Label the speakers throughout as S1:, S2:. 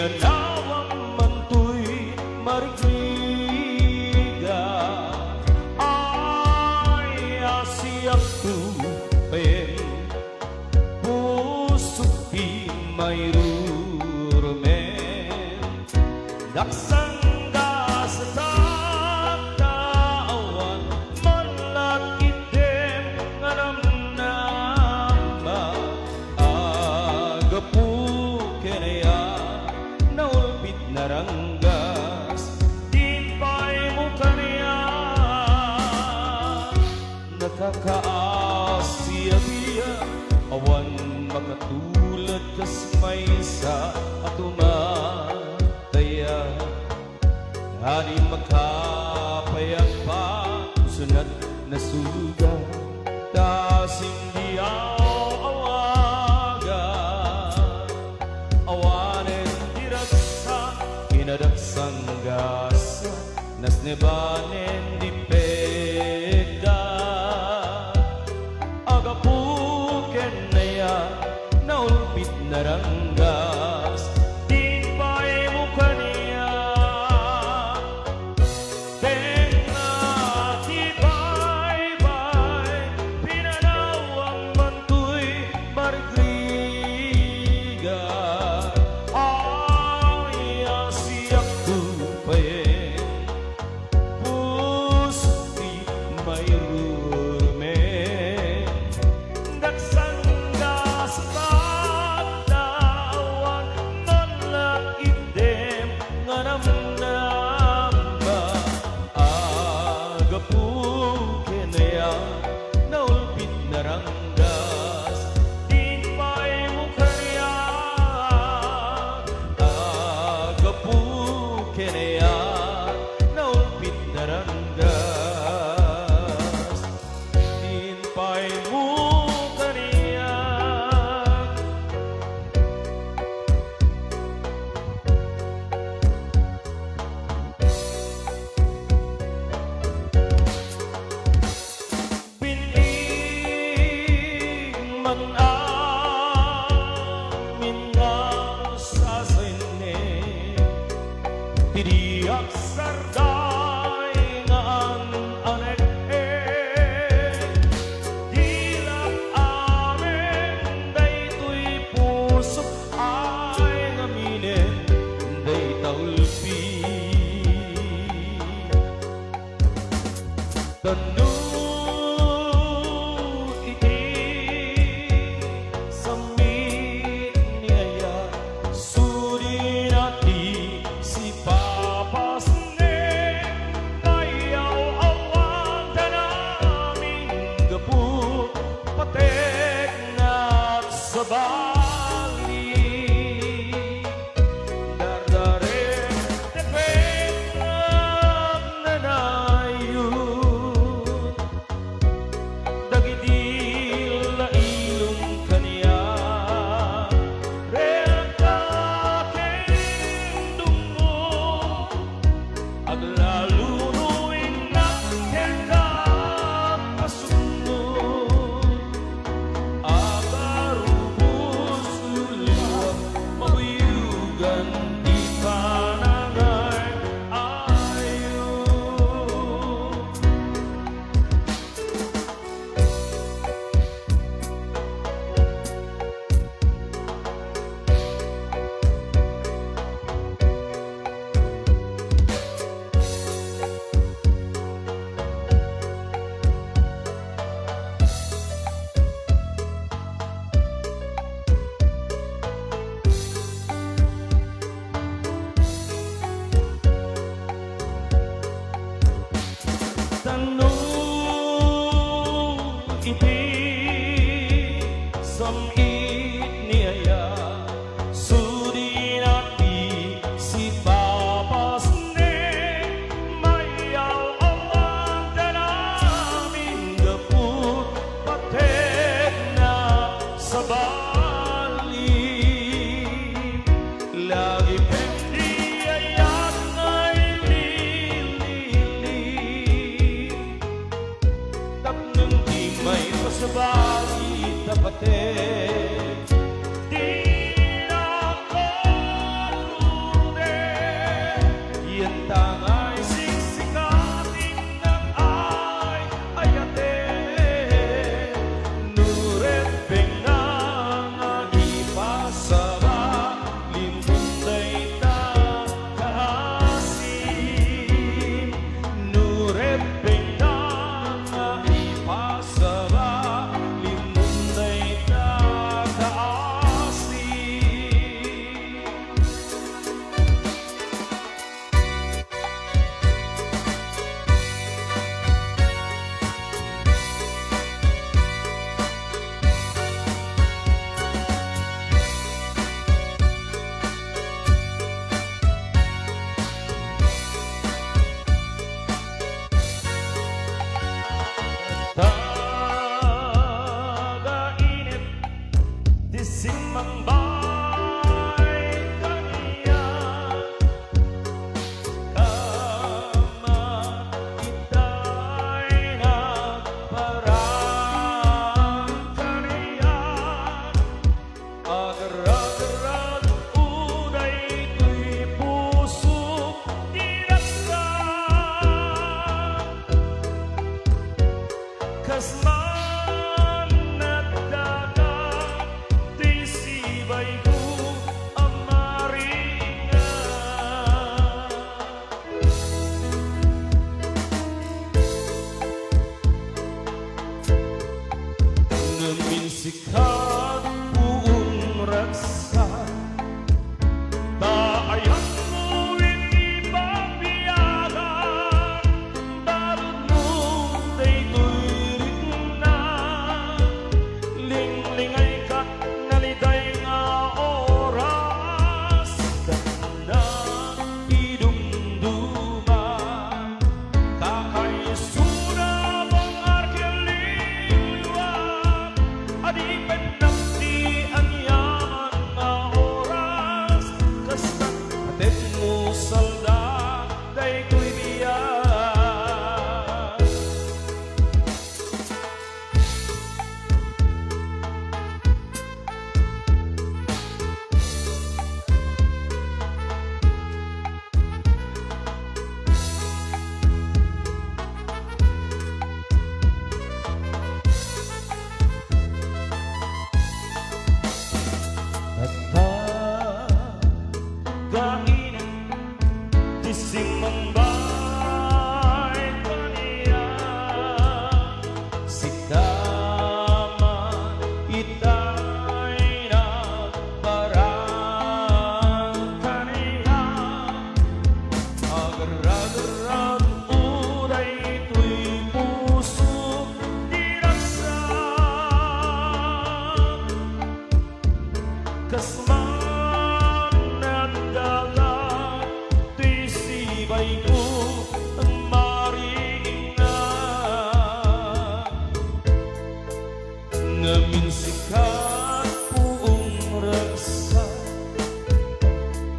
S1: Pinanawang manto'y marigriga ay asiyak tupen pusok di may rurumen daksang sa tatawan malakit dem nga namnama agapu kenaya naulbit naranggas din pa'y mo kaniya nakakaasya-biya awan makatulad kas may sa atumataya hari makapayag pa sunat na suga tas hindi awaga awanen diraksa kinadaksang gasa nas nebanen di pega agapuken na ya naulpit na ranggas din pa'y mukha niya tenga tibay-bay pinanawang manto'y marigriga ay asiyak tupayin puso di may rurumen daksang sa tatawan malakit dem nga namnama agapuken na ya naulpit na ranggas din pa'y mukha niya agapuken na ya naulpit na ranggas din pa'y mukha niya. Piling man amin nga sa sine tiriyak sarday nga ang anek dilak amin daytoy puso ay ngaminen day taulpi tanu iti samit niya suri nati si papasne ayaw awan namin gaput patek na sa bali dardare tepet na nanayun dagiti lailong kaniya reka kendungo aglalunuin na kenda pasunod agarubos luluwag mabuyugan di panagay ayo. Tanu iti samit niya suri nati si papasne mayaw awan namin gaput patek na sa bali lagi pendi ayak ngay lili tapnang di may pasabali tapate di na ko Simbang bay kaniya kama ita'y nagparang kaniya agar-agarag unay ito'y puso dinaksan kasman at dagat di sibay ko ang maringan namin sikat buong raksan taayan mo hindi pabiyagan balot mo daytoy na linglingay kat naliday nga oras na idumduman kakaisuna mong arkeliwat adipen nakti ang yaman nga oras kastan atin mo salda daytoy biyak kainin di simbang bay kaniya si kaman ita'y nagparang kaniya agar-agarag unay ito'y puso dinaksan kasman at dagat di sibay ko ang maringan namin sikat buong raksan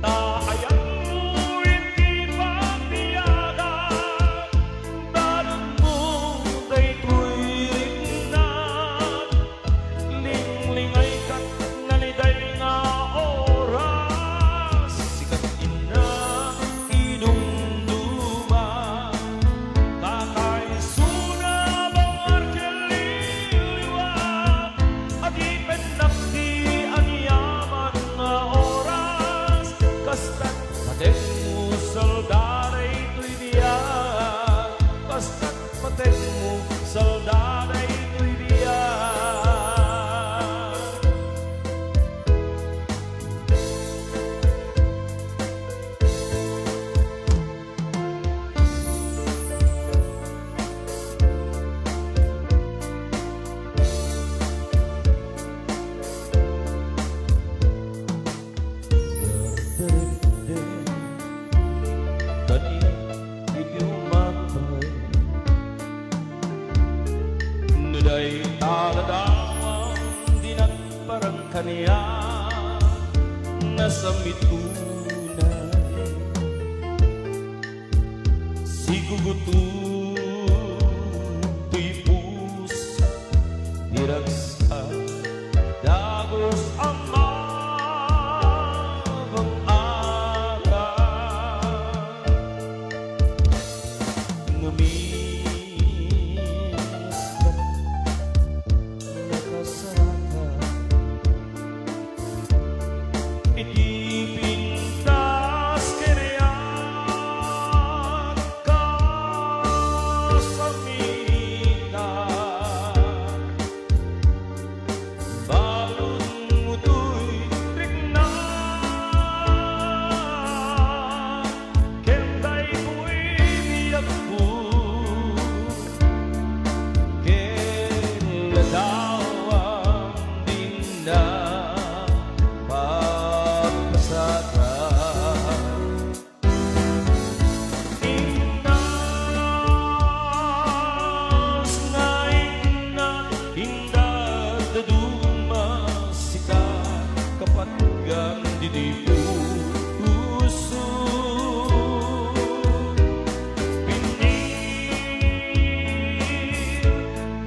S1: taayan mo hindi pabiyagan balot mo daytoy rignat linglingay kat naliday nga oras sikat ina idumduman kakaisuna bang arkeliwat adipen nakti ang yaman nga oras kastan patek mo saldada ito'y biyak kastan patek mo saldada ito'y biyak Tadi idiumatay Nuday taladamang dinat parang kaniya nasa mitunay sigugutu tuy pus diragsa dagos ang mabang aga ngamis kat nakasaka itipintas kinayak kasamitan balon mo di puso. Pinir,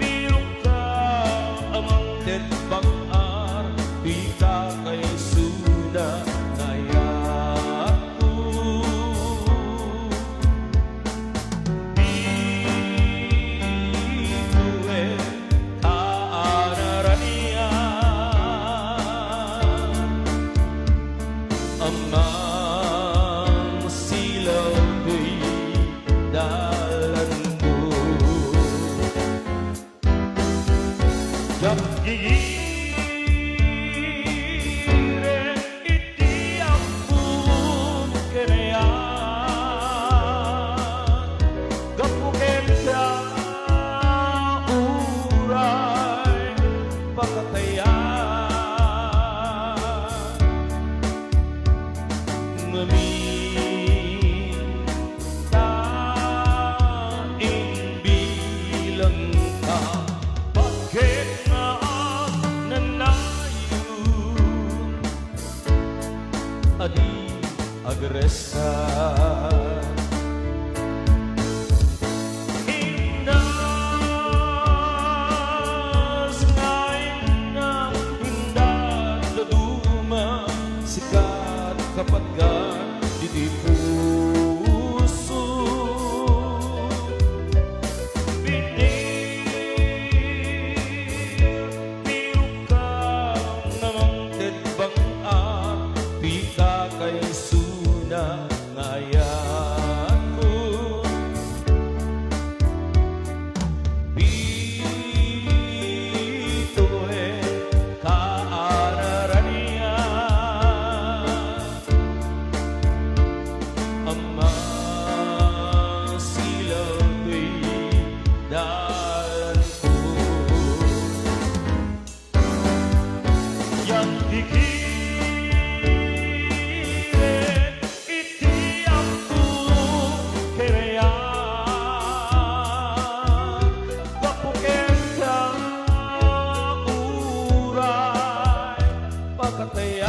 S1: birong ka amang tetbang-ar, di ka kay suda nayaku. Dito'y kaararanian, amang silaw ko'y dalan mo. Jagire iti ampun kenayan, gapuken ka uray pakatayan. Ngamin taing bilang ka, bakit nga nanayon adi agresan. Indas ngayon ng hindad laduma, sikat kapatgan di puso. Pinir, birong ka namang tetbang-ar, di ka kay suna ngayan ko. Dito'y kaararanian, amang silaw ko'y dalan ko. Yang dikire iti ampun kenayan, gapuken ka uray pakatayan.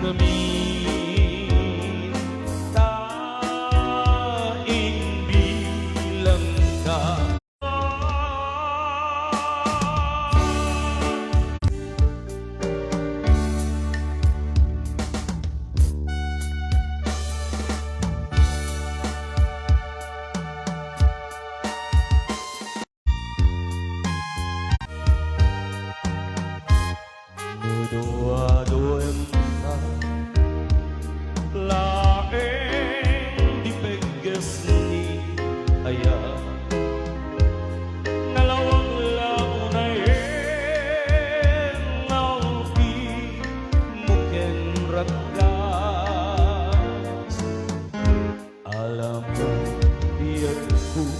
S1: Ngamin taing bilang ka. Dua-duem na laeng di peges ni aya, ngalawang launayen ngaupi mungkin ragas. Alam mo biarku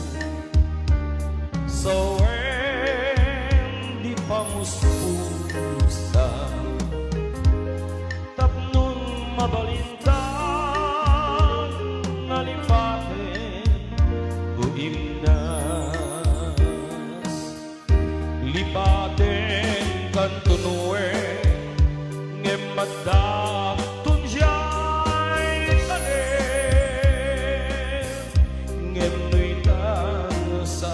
S1: sawen di pamuspusa, tapnon mabalintang nalipaten uimnas. Lipaten kan tunue ngemadak tunjay kanen, ngemuitan sa